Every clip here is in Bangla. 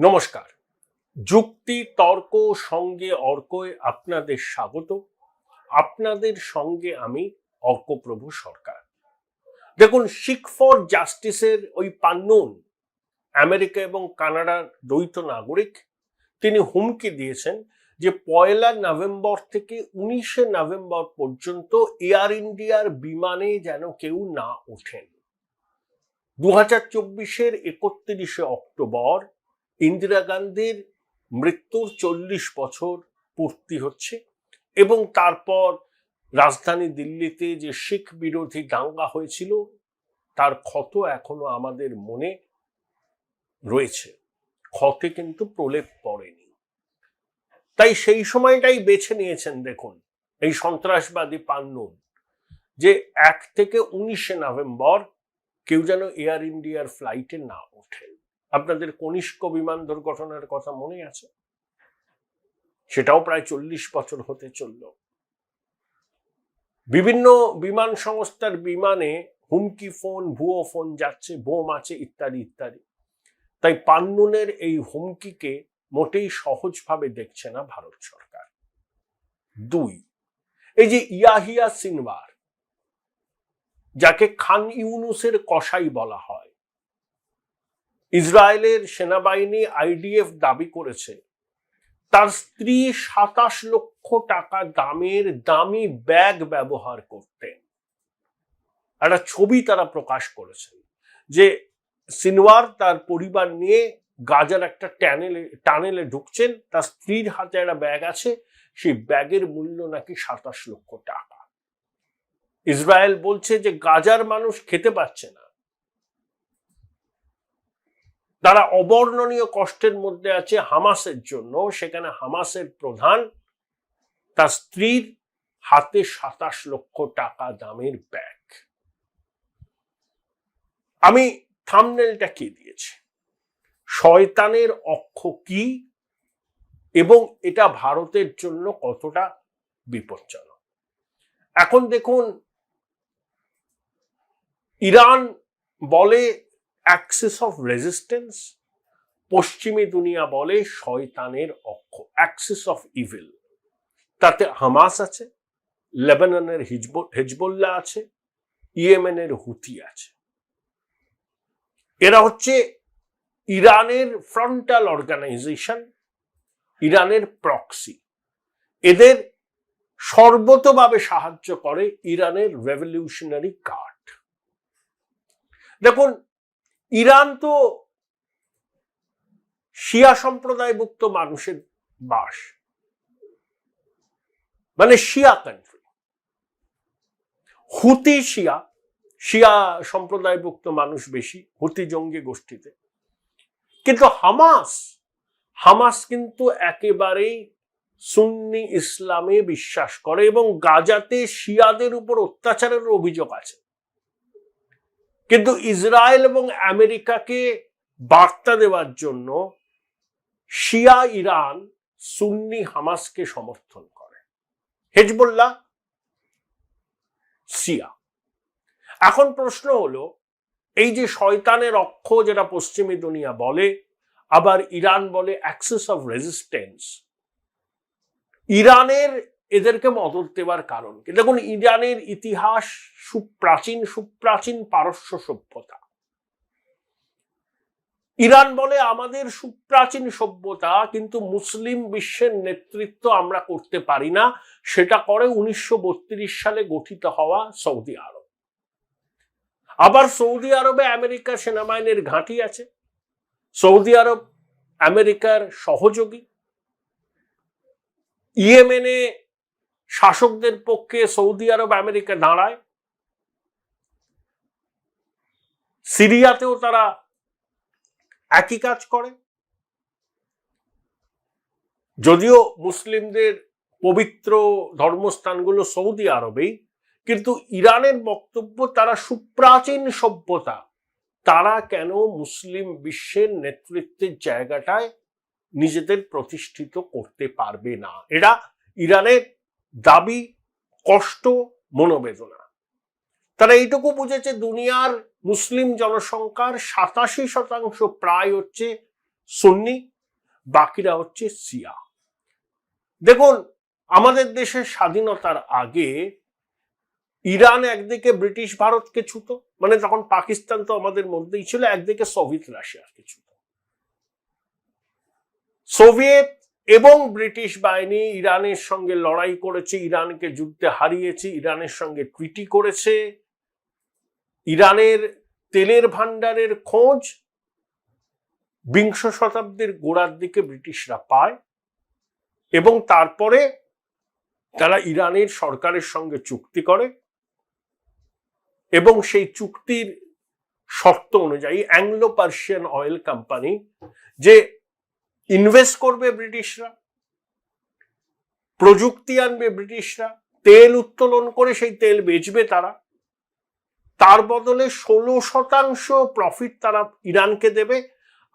নমস্কার। যুক্তি তর্ক সঙ্গে অর্কয় আপনাদের স্বাগত। আপনাদের সঙ্গে আমি অর্কপ্রভু সরকার। দেখুন, শিখ ফর জাস্টিসের ওই পান্নুন আমেরিকা এবং কানাডার দ্বৈত নাগরিক, তিনি হুমকি দিয়েছেন যে 1 নভেম্বর থেকে 19 নভেম্বর পর্যন্ত এয়ার ইন্ডিয়ার বিমানে যেন কেউ না ওঠেন। 2024-এর 31 অক্টোবর ইন্দিরা গান্ধীর মৃত্যুর 40 বছর পূর্তি হচ্ছে এবং তারপর রাজধানী দিল্লিতে যে শিখ বিরোধী দাঙ্গা হয়েছিল তার ক্ষত এখনো আমাদের মনে রয়েছে। ক্ষতে কিন্তু প্রলেপ পড়েনি। তাই সেই সময়টাই বেছে নিয়েছেন দেখুন এই সন্ত্রাসবাদী পান্নুন, যে 1 থেকে 19 নভেম্বর কেউ যেন এয়ার ইন্ডিয়ার ফ্লাইটে না ওঠেন। আপনাদের কনিষ্ক বিমান দুর্ঘটনার কথা মনে আছে? সেটাও প্রায় 40 বছর হতে চলল। বিভিন্ন বিমান সংস্থার বিমানে হুমকি ফোন, ভুয়ো ফোন যাচ্ছে, বোম আছে ইত্যাদি ইত্যাদি। তাই পান্নুনের এই হুমকিকে মোটেই সহজভাবে দেখছে না ভারত সরকার। 2, এই যে ইয়াহিয়া সিনওয়ার, যাকে খান ইউনুসের কসাই বলা হয়, ইসরায়েলের সেনাবাহিনী আইডিএফ দাবি করেছে তার স্ত্রী 27 লক্ষ টাকা দামের দামি ব্যাগ ব্যবহার করতেন। একটা ছবি তারা প্রকাশ করেছেন যে সিনওয়ার তার পরিবার নিয়ে গাজার একটা টানেলে ঢুকছেন, তার স্ত্রীর হাতে একটা ব্যাগ আছে, সেই ব্যাগের মূল্য নাকি 27 লক্ষ টাকা। ইসরায়েল বলছে যে গাজার মানুষ খেতে পাচ্ছে না, তারা অবর্ণনীয় কষ্টের মধ্যে আছে হামাসের জন্য। সেখানে হামাসের প্রধান তার স্ত্রীর হাতে 27 লক্ষ টাকা দামের ব্যাগ। আমি থাম্বনেলটা কি দিয়েছি, শয়তানের অক্ষ কি এবং এটা ভারতের জন্য কতটা বিপজ্জনক। এখন দেখুন, ইরান বলে অ্যাক্সিস অফ রেজিস্ট্যান্স, পশ্চিমী দুনিয়া বলে শয়তানের অক্ষ, অ্যাক্সিস অফ ইভিল। তাতে হামাস আছে, লেবাননের হিজবুল্লাহ আছে, ইয়েমেনের হুথি আছে। এরা হচ্ছে ইরানের ফ্রন্টাল অর্গানাইজেশন, ইরানের প্রক্সি। এদের সর্বতভাবে সাহায্য করে ইরানের রেভলিউশনারি গার্ড। দেখুন, ইরান তো শিয়া সম্প্রদায়ভুক্ত মানুষের বাস, মানে শিয়া কান্ট্রি। হুতি শিয়া সম্প্রদায়ভুক্ত মানুষ বেশি হুতি জঙ্গি গোষ্ঠীতে। কিন্তু হামাস কিন্তু একেবারেই সুন্নি ইসলামে বিশ্বাস করে এবং গাজাতে শিয়াদের উপর অত্যাচারের অভিযোগ আছে। কিন্তু ইসরায়েল এবং আমেরিকাকে বার্তা দেওয়ার জন্য শিয়া ইরান সুন্নি হামাসকে সমর্থন করে। হিজবুল্লাহ শিয়া। এখন প্রশ্ন হলো, এই যে শয়তানের অক্ষ যেটা পশ্চিমী দুনিয়া বলে, আবার ইরান বলে অ্যাক্সিস অফ রেজিস্ট্যান্স, ইরানের এদেরকে মদত দেওয়ার কারণ কি? দেখুন, ইরানের ইতিহাস সুপ্রাচীন পারস্য সভ্যতা। ইরান বলে আমাদের সুপ্রাচীন সভ্যতা, কিন্তু মুসলিম বিশ্বের নেতৃত্ব আমরা করতে পারি না, সেটা করে 1932 সালে গঠিত হওয়া সৌদি আরব। আবার সৌদি আরবে আমেরিকার সেনাবাহিনীর ঘাঁটি আছে, সৌদি আরব আমেরিকার সহযোগী। ইয়েমেনে শাসকদের পক্ষে সৌদি আরব আমেরিকা দাঁড়ায়, সিরিয়াতেও তারা একই কাজ করে। যদিও মুসলিমদের পবিত্র ধর্মস্থানগুলো সৌদি আরবেই, কিন্তু ইরানের বক্তব্য তারা সুপ্রাচীন সভ্যতা, তারা কেন মুসলিম বিশ্বের নেতৃত্বের জায়গাটায় নিজেদের প্রতিষ্ঠিত করতে পারবে না। এটা ইরানের দাবি, কষ্ট, মনোবেদনা। তারা এইটুকু বুঝেছে দুনিয়ার মুসলিম জনসংখ্যার 87% প্রায় হচ্ছে সুন্নি, বাকিরা হচ্ছে শিয়া। দেখুন, আমাদের দেশের স্বাধীনতার আগে ইরান একদিকে ব্রিটিশ ভারতকে ছুতো, মানে তখন পাকিস্তান তো আমাদের মধ্যেই ছিল, একদিকে সোভিয়েত রাশিয়াকে ছুতো। সোভিয়েত এবং ব্রিটিশ বাহিনী ইরানের সঙ্গে লড়াই করেছে, ইরানকে যুদ্ধে হারিয়েছে, ইরানের সঙ্গে ট্রিটি করেছে। ইরানের তেলের ভান্ডারের খোঁজ বিংশ শতাব্দীর গোড়ার দিকে ব্রিটিশরা পায় এবং তারপরে তারা ইরানের সরকারের সঙ্গে চুক্তি করে এবং সেই চুক্তির শর্ত অনুযায়ী অ্যাংলো পার্সিয়ান অয়েল কোম্পানি যে ইনভেস্ট করবে ব্রিটিশরা, প্রযুক্তি আনবে ব্রিটিশরা, তেল উত্তোলন করে সেই তেল বেচবে তারা, তার বদলে 16% প্রফিট তারা ইরানকে দেবে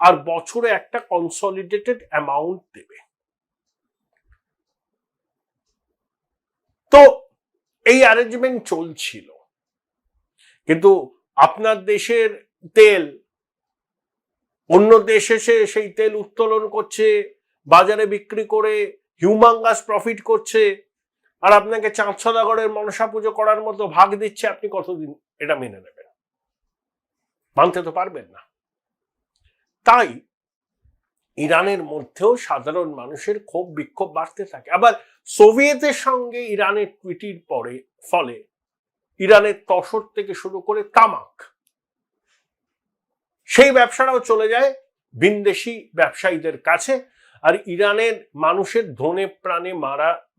আর বছরে একটা কনসলিডেটেড অ্যামাউন্ট দেবে। তো এই অ্যারেঞ্জমেন্ট চলছিল, কিন্তু আপনার দেশের তেল অন্য দেশ এসে সেই তেল উত্তোলন করছে, বাজারে বিক্রি করে হিউমাঙ্গাস প্রফিট করছে, আর আপনাকে চাঁদ সওদাগরের মনসা পুজো করার মতো ভাগ দিচ্ছে। আপনি কতদিন এটা মেনে নেবেন? মানতে তো পারবেন না। তাই ইরানের মধ্যেও সাধারণ মানুষের ক্ষোভ বিক্ষোভ বাড়তে থাকে। আবার সোভিয়েতের সঙ্গে ইরানের ট্রিটির ফলে ইরানের তসর থেকে শুরু করে তামাক, সেই ব্যবসাটাও চলে যায় ভিনদেশি ব্যবসায়ীদের কাছে, আর ইরানের মানুষের ধনে প্রাণে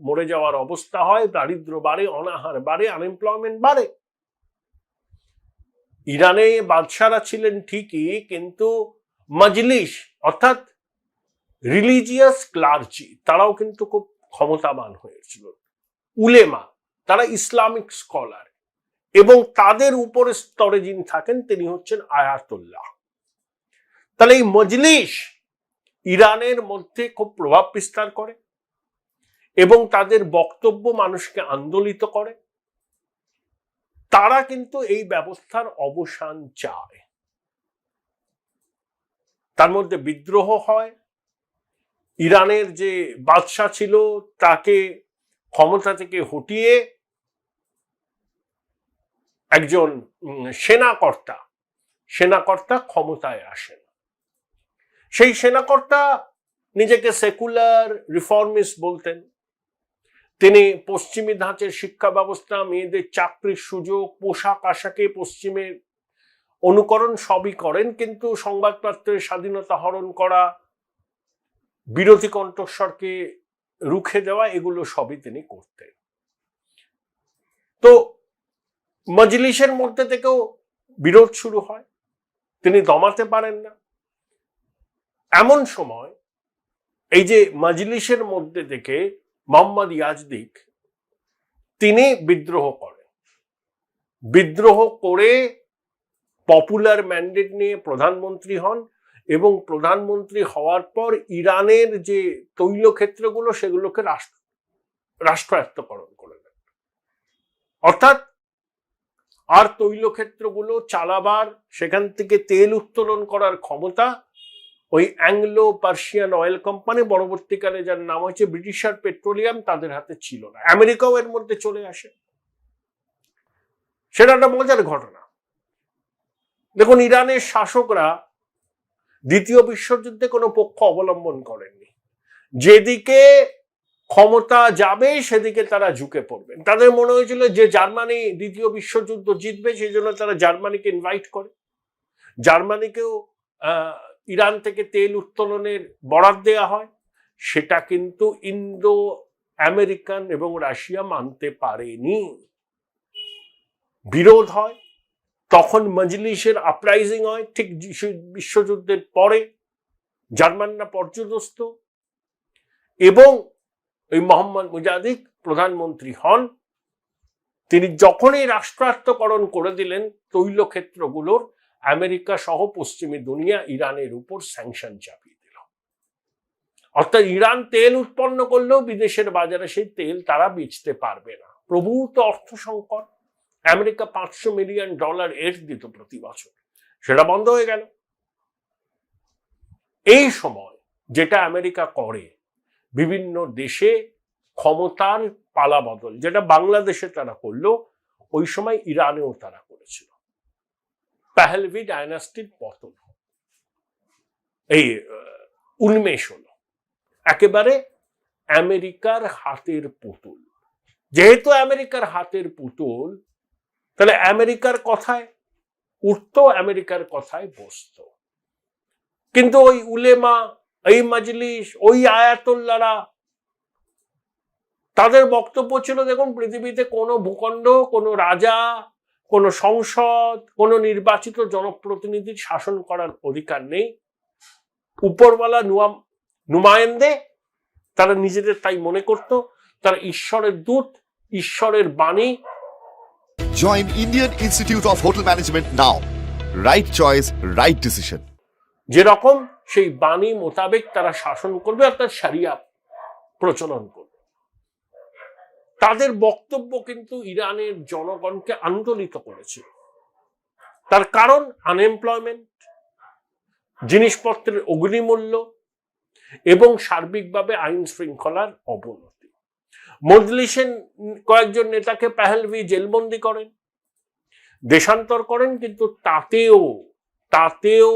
মরে যাওয়ার অবস্থা হয়, দারিদ্র বাড়ে, অনাহার বাড়ে, আনএমপ্লয়মেন্ট বাড়ে। ইরানে বাদশারা ছিলেন ঠিকই, কিন্তু মজলিস অর্থাৎ রিলিজিয়াস ক্লার্জি তারাও কিন্তু খুব ক্ষমতাবান হয়েছিল। উলেমা, তারা ইসলামিক স্কলার, এবং তাদের উপরের স্তরে যিনি থাকেন তিনি হচ্ছেন আয়াতুল্লাহ। তাহলে এই মজলিস ইরানের মধ্যে খুব প্রভাব বিস্তার করে এবং তাদের বক্তব্য মানুষকে আন্দোলিত করে। তারা কিন্তু এই ব্যবস্থার অবসান চায়। তার মধ্যে বিদ্রোহ হয়, ইরানের যে বাদশা ছিল তাকে ক্ষমতা থেকে হটিয়ে একজন সেনাকর্তা ক্ষমতায় আসেন। সেই সেনাকর্তা নিজেকে সেকুলার রিফর্মিস্ট বলতেন। তিনি পশ্চিমী ধাঁচের শিক্ষা ব্যবস্থা, মেয়েদের চাকরির সুযোগ, পোশাক আশাকে পশ্চিমের অনুকরণ সবই করেন, কিন্তু সংবাদপত্রের স্বাধীনতা হরণ করা, বিরোধী কণ্ঠস্বরকে রুখে দেওয়া, এগুলো সবই তিনি করতেন। তো মজলিসের মধ্যে থেকেও বিরোধ শুরু হয়, তিনি দমাতে পারেন না। এমন সময় এই যে মজলিসের মধ্যে থেকে মোহাম্মদ ইয়াজদিক তিনি বিদ্রোহ করেন। বিদ্রোহ করে পপুলার ম্যান্ডেট নিয়ে প্রধানমন্ত্রী হন এবং প্রধানমন্ত্রী হওয়ার পর ইরানের যে তৈলক্ষেত্রগুলো সেগুলোকে রাষ্ট্রায়ত্তকরণ করে দেন। অর্থাৎ আর তৈলক্ষেত্রগুলো চালাবার, সেখান থেকে তেল উত্তোলন করার ক্ষমতা ওই অ্যাংলো পার্সিয়ান অয়েল কোম্পানি, পরবর্তীকালে যার নাম হয়েছে ব্রিটিশার পেট্রোলিয়াম, তাদের হাতে ছিল না। আমেরিকাও এর মধ্যে চলে আসে। সেটা একটা মজার ঘটনা। দেখুন, ইরানের শাসকরা দ্বিতীয় বিশ্বযুদ্ধে কোনো পক্ষ অবলম্বন করেননি। যেদিকে ক্ষমতা যাবে সেদিকে তারা ঝুঁকে পড়বেন। তাদের মনে হয়েছিল যে জার্মানি দ্বিতীয় বিশ্বযুদ্ধ জিতবে, সেই জন্য তারা জার্মানিকে ইনভাইট করে। জার্মানিকেও ইরান থেকে তেল উত্তোলনের বরাদ দেয়া হয়। সেটা কিন্তু ইন্দো আমেরিকান এবং রাশিয়া মানতে পারেনি, বিরোধ হয়। তখন মজলিসের আপরাইজিং হয়। ঠিক বিশ্বযুদ্ধের পরে জার্মানরা পর্যদস্ত এবং ওই মোহাম্মদ মুজাহিদ প্রধানমন্ত্রী হন। তিনি যখনই রাষ্ট্রায়ত্তকরণ করে দিলেন তৈলক্ষেত্রগুলোর, আমেরিকা সহ পশ্চিমী দুনিয়া ইরানের উপর স্যাংশন চাপিয়ে দিল। অর্থাৎ ইরান তেল উৎপন্ন করলেও বিদেশের বাজারে সেই তেল তারা বেচতে পারবে না। প্রভূত অর্থ সংকট। আমেরিকা $500 মিলিয়ন এড দিত প্রতি বছর, সেটা বন্ধ হয়ে গেল। এই সময় যেটা আমেরিকা করে, বিভিন্ন দেশে ক্ষমতার পালাবদল, যেটা বাংলাদেশে তারা করলো, ওই সময় ইরানেও তারা করেছিল। পাহলভি ডায়নাস্টির পতন, এই উন্মেষ হলো। একেবারে আমেরিকার হাতের পুতুল, যেহেতু আমেরিকার হাতের পুতুল, তাহলে আমেরিকার কথায় উঠতো, আমেরিকার কথায় বসতো। কিন্তু ওই উলেমা, এই মজলিস, ওই আয়াতুল্লাহরা, তাদের বক্তব্য ছিল, দেখুন পৃথিবীতে কোনো ভূখণ্ড, কোনো রাজা, কোনো সংসদ, কোনো নির্বাচিত জনপ্রতিনিধির শাসন করার অধিকার নেই। উপরওয়ালা নুমায়েন্দে, তারা নিজেদের তাই মনে করত, তারা ঈশ্বরের দূত, ঈশ্বরের বাণী। Join Indian Institute of Hotel Management now. Right choice, right decision. যেরকম সেই বাণী মোতাবেক তারা শাসন করবে, অর্থাৎ শরিয়া প্রচলন করবে। তাদের বক্তব্য কিন্তু ইরানের জনগণকে আন্দোলিত করেছে। তার কারণ আনএমপ্লয়মেন্ট, জিনিসপত্রের অগ্নিমূল্য এবং সার্বিকভাবে আইন শৃঙ্খলার অবনতি। মজলিসের কয়েকজন নেতাকে পাহলভি জেলবন্দি করেন, দেশান্তর করেন, কিন্তু তাতেও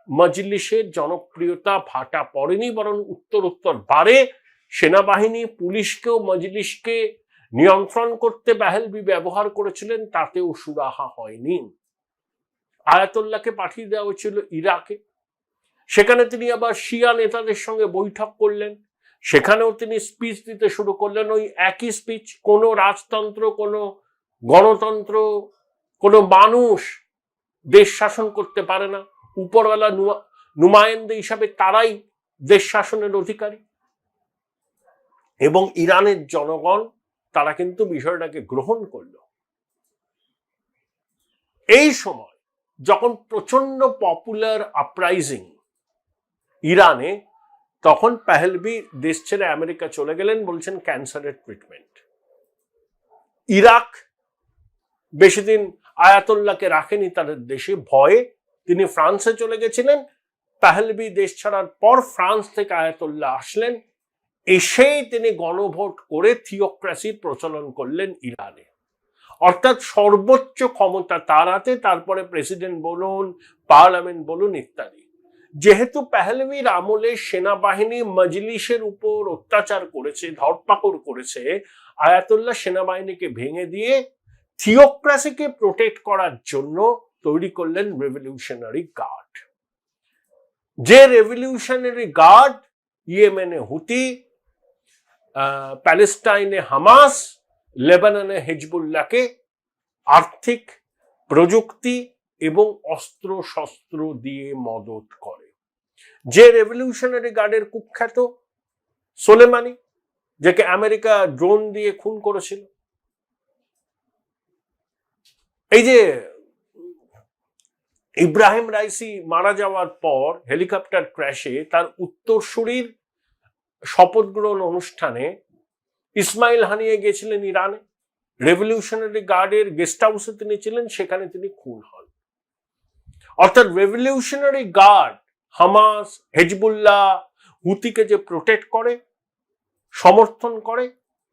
মজলিসের জনপ্রিয়তা ভাটা পড়েনি, বরং উত্তরোত্তর বাড়ে। সেনাবাহিনী, পুলিশকেও মজলিসকে নিয়ন্ত্রণ করতে পাহলভি ব্যবহার করেছিলেন, তাতেও সুরাহা হয়নি। আয়াতুল্লাহকে পাঠিয়ে দেওয়া হয়েছিল ইরাকে, সেখানে তিনি আবার শিয়া নেতাদের সঙ্গে বৈঠক করলেন, সেখানেও তিনি স্পিচ দিতে শুরু করলেন, ওই একই স্পিচ। কোনো রাজতন্ত্র, কোনো গণতন্ত্র, কোনো মানুষ দেশ শাসন করতে পারে না, উপরওয়ালা নুমায়েন্দে হিসাবে তারাই দেশ শাসনের অধিকারী। এবং ইরানের জনগণ তারা কিন্তু বিষয়টাকে গ্রহণ করল। এই সময় যখন প্রচন্ড পপুলার আপরাইজিং ইরানে, তখন পাহলভি দেশ ছেড়ে আমেরিকা চলে গেলেন, বলছেন ক্যান্সারের ট্রিটমেন্ট। ইরাক বেশি দিন আয়াতুল্লাহকে রাখেনি তাদের দেশে, ভয়ে তিনি ফ্রান্সে চলে গেছিলেন। পাহলভি দেশ ছাড়ার পর ফ্রান্স থেকে আয়াতুল্লাহ আসলেন, এসেই তিনি গণভোট করে থিওক্রেসির প্রচলন করলেন ইরানে, অর্থাৎ সর্বোচ্চ ক্ষমতা তার হাতে, তারপরে প্রেসিডেন্ট বলুন, পার্লামেন্ট বলুন ইত্যাদি। যেহেতু পাহলভির আমলে সেনাবাহিনী মজলিসের উপর অত্যাচার করেছে, ধরপাকড় করেছে, আয়াতুল্লাহ সেনাবাহিনীকে ভেঙে দিয়ে থিওক্রেসিকে প্রোটেক্ট করার জন্য তৈরি করলেন রেভলিউশনারি গার্ড। যে রেভলিউশনারি গার্ড ইয়েমেনে হুতি, প্যালেস্টাইনে হামাস, লেবাননে হিজবুল্লাহকে আর্থিক, প্রযুক্তি এবং অস্ত্র শস্ত্র দিয়ে মদত করে। যে রেভলিউশনারি গার্ডের কুখ্যাত সোলেমানি, যাকে আমেরিকা ড্রোন দিয়ে খুন করেছিল। এই যে ইব্রাহিম রাইসি মারা যাওয়ার পর হেলিকপ্টার ক্র্যাশে তার উত্তরসূরির শপথ গ্রহণ অনুষ্ঠানে ইসমাইল হানিয়ে গেছিলেন ইরানে, রেভলিউশনারি গার্ডের গেস্ট হাউসে তিনি ছিলেন, সেখানে তিনি খুন হন। অর্থাৎ রেভলিউশনারি গার্ড হামাস, হিজবুল্লাহ, হুতিকে যে প্রোটেক্ট করে, সমর্থন করে,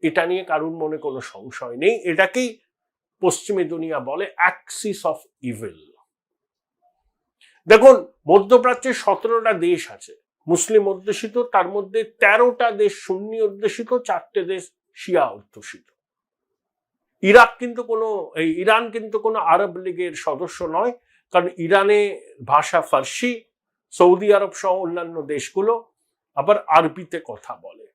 এটা নিয়ে কারুর মনে কোনো সংশয় নেই। এটাকেই পশ্চিমী দুনিয়া বলে অ্যাক্সিস অফ ইভিল। দেখুন, মধ্যপ্রাচ্যে 17টা দেশ আছে মুসলিম অধ্যুষিত, তার মধ্যে 13টা দেশ সুন্নি অধ্যুষিত, 4টে দেশ শিয়া অধ্যুষিত। ইরান কিন্তু কোনো আরব লীগের সদস্য নয়, কারণ ইরানে ভাষা ফার্সি, সৌদি আরব সহ অন্যান্য দেশগুলো আবার আরবিতে কথা বলে।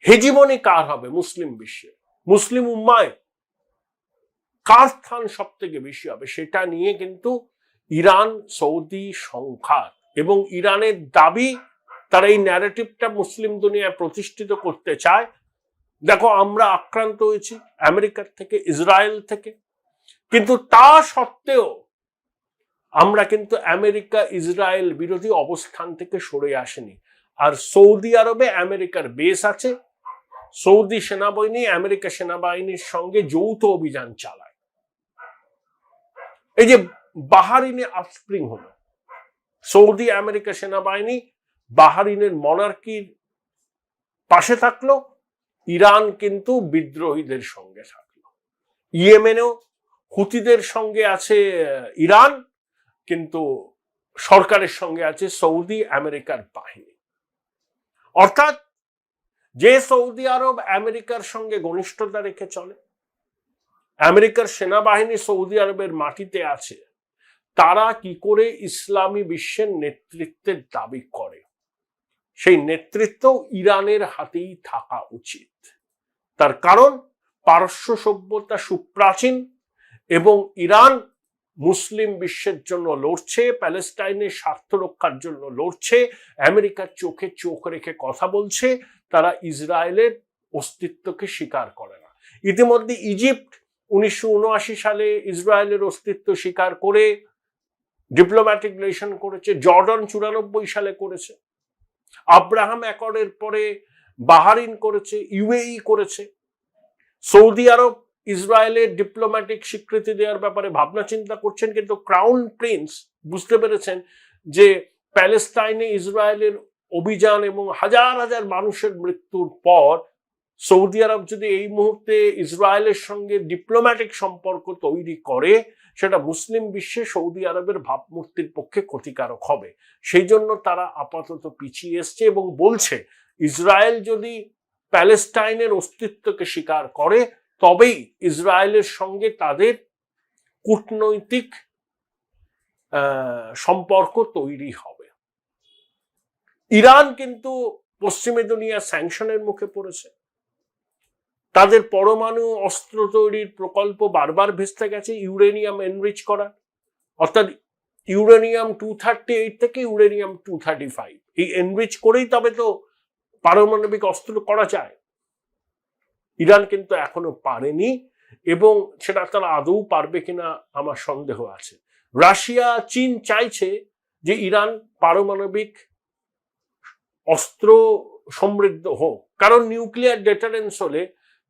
হেজিমনি কার হবে মুসলিম বিশ্বে, মুসলিম উম্মায় কার স্থান সব থেকে বেশি হবে, সেটা নিয়ে কিন্তু ইরান সৌদি সংঘাত। এবং ইরানের দাবি, তারা এই ন্যারেটিভটা মুসলিম দুনিয়ায় প্রতিষ্ঠিত করতে চায়, দেখো আমরা আক্রান্ত হয়েছি আমেরিকার থেকে, ইসরায়েল থেকে, কিন্তু তা সত্ত্বেও আমরা কিন্তু আমেরিকা ইসরায়েল বিরোধী অবস্থান থেকে সরে আসেনি। আর সৌদি আরবে আমেরিকার বেস আছে, সৌদি সেনাবাহিনী আমেরিকা সেনাবাহিনীর সঙ্গে যৌথ অভিযান চালায়। এই যে বাহারিনে আপস্প্রিং হলো, সৌদি আমেরিকা সেনাবাহিনী বাহরিনের মনার্কির পাশে থাকলো, ইরান কিন্তু বিদ্রোহীদের সঙ্গে থাকলো। ইয়েমেনেও হুতিদের সঙ্গে আছে ইরান, কিন্তু সরকারের সঙ্গে আছে সৌদি আমেরিকার বাহিনী। অর্থাৎ যে সৌদি আরব আমেরিকার সঙ্গে ঘনিষ্ঠতা রেখে চলে, আমেরিকার সেনাবাহিনী সৌদি আরবের মাটিতে আছে, তারা কি করে ইসলামী বিশ্বের নেতৃত্বের দাবি করে? সেই নেতৃত্ব ইরানের হাতেই থাকা উচিত। তার কারণ পারস্য সভ্যতা সুপ্রাচীন এবং ইরান মুসলিম বিশ্বের জন্য লড়ছে, প্যালেস্টাইনের স্বার্থ রক্ষার জন্য লড়ছে, আমেরিকার চোখে চোখ রেখে কথা বলছে, তারা ইসরায়েলের অস্তিত্বকে স্বীকার করে না। ইতিমধ্যে ইজিপ্ট 1979 সালে ইসরায়েলের অস্তিত্ব স্বীকার করে ডিপ্লোম্যাটিক রিলেশন করেছে, জর্ডান 94 সালে করেছে, আব্রাহাম অ্যাকর্ডের পরে বাহরিন করেছে, ইউএই করেছে। সৌদি আরব ইসরায়েলের ডিপ্লোম্যাটিক স্বীকৃতি দেওয়ার ব্যাপারে ভাবনা চিন্তা করছেন, কিন্তু ক্রাউন প্রিন্স বুঝতে পেরেছেন যে প্যালেস্টাইনে ইসরায়েলের অভিযান এবং হাজার হাজার মানুষের মৃত্যুর পর সৌদি আরব যদি এই মুহূর্তে ইসরায়েলের সঙ্গে ডিপ্লোম্যাটিক সম্পর্ক তৈরি করে, সেটা মুসলিম বিশ্বে সৌদি আরবের ভাবমূর্তির পক্ষে ক্ষতিকারক হবে। সেই জন্য তারা আপাতত পিছিয়ে এসছে এবং বলছে ইসরায়েল যদি প্যালেস্টাইনের অস্তিত্বকে স্বীকার করে তবেই ইসরায়েলের সঙ্গে তাদের কূটনৈতিক সম্পর্ক তৈরি হবে। ইরান কিন্তু পশ্চিমী দুনিয়া স্যাংশনের মুখে পড়েছে, তাদের পরমাণু অস্ত্র তৈরির প্রকল্প বারবার ভেস্তে গেছে ইউরেনিয়াম এনরিচ করার, অর্থাৎ ইউরেনিয়াম 238 থেকে ইউরেনিয়াম 235 এই এনরিচ করেই তবে তো পারমাণবিক অস্ত্র করা যায়। ইরান কিন্তু এখনো পারেনি এবং সেটা তারা আদৌ পারবে কিনা আমার সন্দেহ আছে। রাশিয়া, চীন চাইছে যে ইরান পারমাণবিক অস্ত্র সমৃদ্ধ হোক, কারণ নিউক্লিয়ার ডেটারেন্স হলে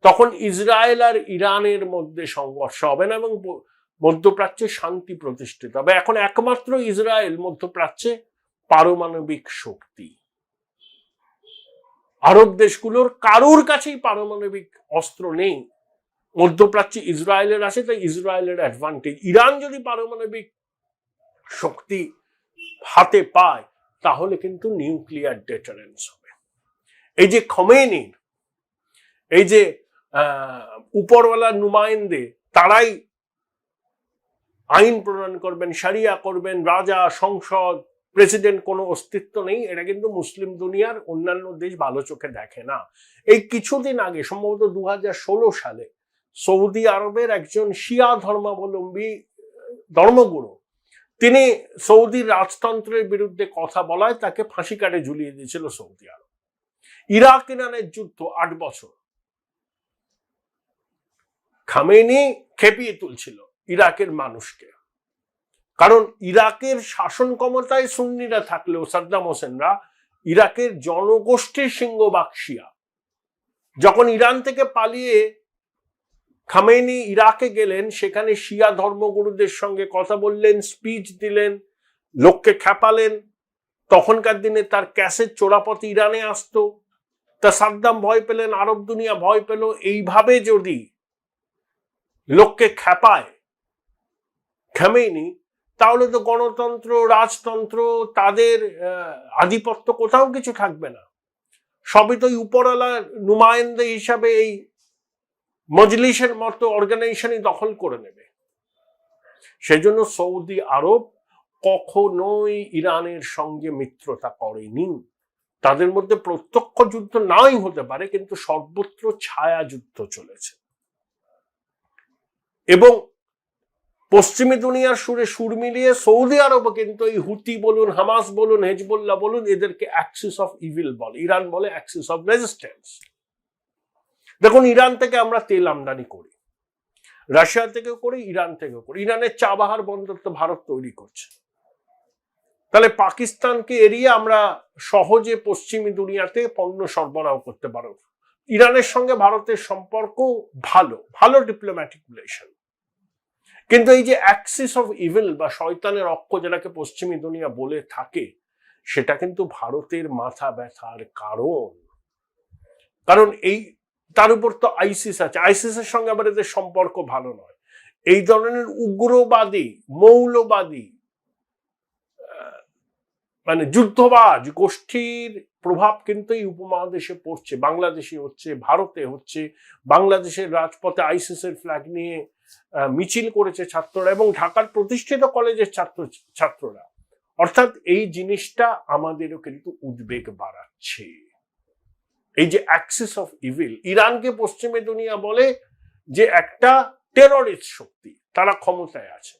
তখন ইসরায়েল আর ইরানের মধ্যে সংঘর্ষ হবে না এবং মধ্যপ্রাচ্যে শান্তি প্রতিষ্ঠিত হবে। এখন একমাত্র ইসরায়েল মধ্যপ্রাচ্যে পারমাণবিক শক্তি। আরব দেশগুলোর কারোর কাছেই পারমাণবিক অস্ত্র নেই, মধ্যপ্রাচ্যে ইসরায়েলের আছে, তাই ইসরায়েলের অ্যাডভান্টেজ। ইরান যদি পারমাণবিক শক্তি হাতে পায় তাহলে কিন্তু নিউক্লিয়ার ডেটারেন্স হবে। এই যে খমেনির, এই যে উপরওয়ালার নুমাইন্দে, তারাই আইন প্রণয়ন করবেন, শরিয়া করবেন, রাজা, সংসদ, প্রেসিডেন্ট কোনো অস্তিত্ব নেই, এটা কিন্তু মুসলিম দুনিয়ার অন্যান্য দেশ ভালো চোখে দেখে না। এই কিছুদিন আগে সম্ভবত 2016 সালে সৌদি আরবের একজন শিয়া ধর্মাবলম্বী ধর্মগুরু, তিনি সৌদি রাজতন্ত্রের বিরুদ্ধে কথা বলায় তাকে ফাঁসি কাটে ঝুলিয়ে দিয়েছিল সৌদি আরব। ইরাক ইরানের যুদ্ধ 8 বছর, খামেনি খেপিয়ে তুলছিল ইরাকের মানুষকে, কারণ ইরাকের শাসন ক্ষমতায় সুন্নিরা থাকলেও সাদ্দাম হোসেনরা ইরাকের জনগোষ্ঠীর সিংহভাগ শিয়া। যখন ইরান থেকে পালিয়ে খামেনি ইরাকে গেলেন, সেখানে শিয়া ধর্মগুরুদের সঙ্গে কথা বললেন, স্পিচ দিলেন, লোককে খেপালেন। তখনকার দিনে তার ক্যাসেট চোরাপথে ইরানে আসতো, তা সাদ্দাম ভয় পেলেন, আরব দুনিয়া ভয় পেল। এইভাবে যদি লোককে খেপায় খামেনি, তাহলে তো গণতন্ত্র, রাজতন্ত্র, তাদের আধিপত্য কোথাও কিছু থাকবে না। সবই তো উপরওয়ালা নুমায়েন্দে হিসাবে এই মজলিসের মতো অর্গানাইজেশনই দখল করে নেবে। সেজন্য সৌদি আরব কখনোই ইরানের সঙ্গে মিত্রতা করেনি। তাদের মধ্যে প্রত্যক্ষ যুদ্ধ নাই হতে পারে, কিন্তু সর্বত্র ছায়া যুদ্ধ চলেছে। এবং পশ্চিমী দুনিয়ার সুরে সুর মিলিয়ে সৌদি আরব কিন্তু এই হুতি বলুন, হামাস বলুন, হেজবুল্লাহ বলুন, এদেরকে অ্যাক্সিস অফ ইভিল বলে, ইরান বলে অ্যাক্সিস অফ রেজিস্ট্যান্স। দেখুন, ইরান থেকে আমরা তেল আমদানি করি, রাশিয়া থেকেও করি, ইরান থেকেও করি। ইরানের চাবাহার বন্দর তো ভারত তৈরি করছে, তাহলে পাকিস্তানকে এড়িয়ে আমরা সহজে পশ্চিমী দুনিয়াতে পণ্য সরবরাহ করতে পারব। ইরানের সঙ্গে ভারতের সম্পর্ক ভালো, ভালো ডিপ্লোম্যাটিক রিলেশন। কিন্তু এই যে অ্যাক্সিস অফ ইভিল বা শয়তানের অক্ষ যেটাকে পশ্চিমী দুনিয়া বলে থাকে, সেটা কিন্তু ভারতের মাথা ব্যথার কারণ। কারণ এই তার উপর তো আইসিস আছে, আইসিসের সঙ্গে আবার এদের সম্পর্ক ভালো নয়। এই ধরনের উগ্রবাদী, মৌলবাদী, মানে যুদ্ধবাজ গোষ্ঠীর প্রভাব কিন্তু এই উপমহাদেশে পড়ছে। বাংলাদেশে হচ্ছে, ভারতে হচ্ছে। বাংলাদেশের রাজপথে আইসিসের ফ্ল্যাগ নিয়ে মিছিল করেছে ছাত্ররা, এবং ঢাকার প্রতিষ্ঠিত কলেজের ছাত্ররা। অর্থাৎ এই জিনিসটা আমাদেরও কিন্তু উদ্বেগ বাড়াচ্ছে। এই যে অ্যাক্সিস অফ ইভিল, ইরানকে পশ্চিমী দুনিয়া বলে যে একটা টেররিস্ট শক্তি, তারা ক্ষমতায় আছে।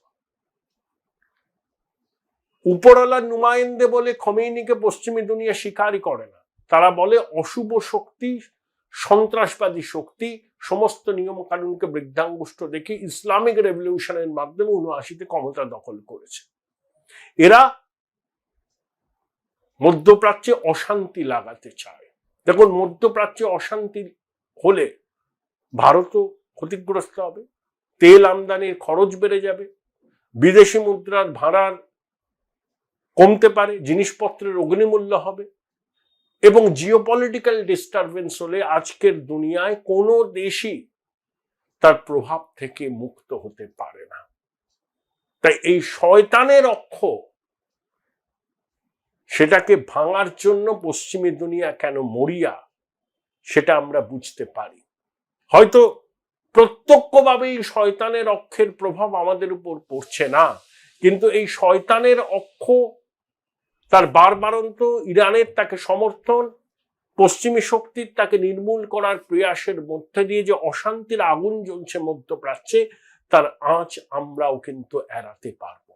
উপরওয়ালার নুমায়েন্দে বলে খমেইনিকে পশ্চিমী দুনিয়া স্বীকারই করে না। তারা বলে অশুভ শক্তি, সন্ত্রাসবাদী শক্তি, সমস্ত নিয়ম কানুনকে বৃদ্ধাঙ্গুষ্ঠ দেখে ইসলামিক রেভলিউশনের মাধ্যমে 79-তে ক্ষমতা দখল করেছে। এরা মধ্যপ্রাচ্যে অশান্তি লাগাতে চায়। দেখুন, মধ্যপ্রাচ্যে অশান্তি হলে ভারতও ক্ষতিগ্রস্ত হবে, তেল আমদানির খরচ বেড়ে যাবে, বিদেশি মুদ্রার ভাড়ার কমতে পারে, জিনিসপত্রের অগ্নিমূল্য হবে, এবং জিওপলিটিক্যাল ডিস্টারবেন্স হলে আজকের দুনিয়ায় কোনো দেশই তার প্রভাব থেকে মুক্ত হতে পারে না। তাই এই শয়তানের অক্ষ, সেটাকে ভাঙার জন্য পশ্চিমী দুনিয়া কেন মরিয়া, সেটা আমরা বুঝতে পারি। হয়তো প্রত্যক্ষভাবে এই শয়তানের অক্ষের প্রভাব আমাদের উপর পড়ছে না, কিন্তু এই শয়তানের অক্ষ, তার বারবারন্ত, ইরানের তাকে সমর্থন, পশ্চিমী শক্তির তাকে নির্মূল করার প্রয়াসের মধ্যে দিয়ে যে অশান্তির আগুন জ্বলছে মধ্যপ্রাচ্যে, তার আঁচ আমরাও কিন্তু এড়াতে পারব।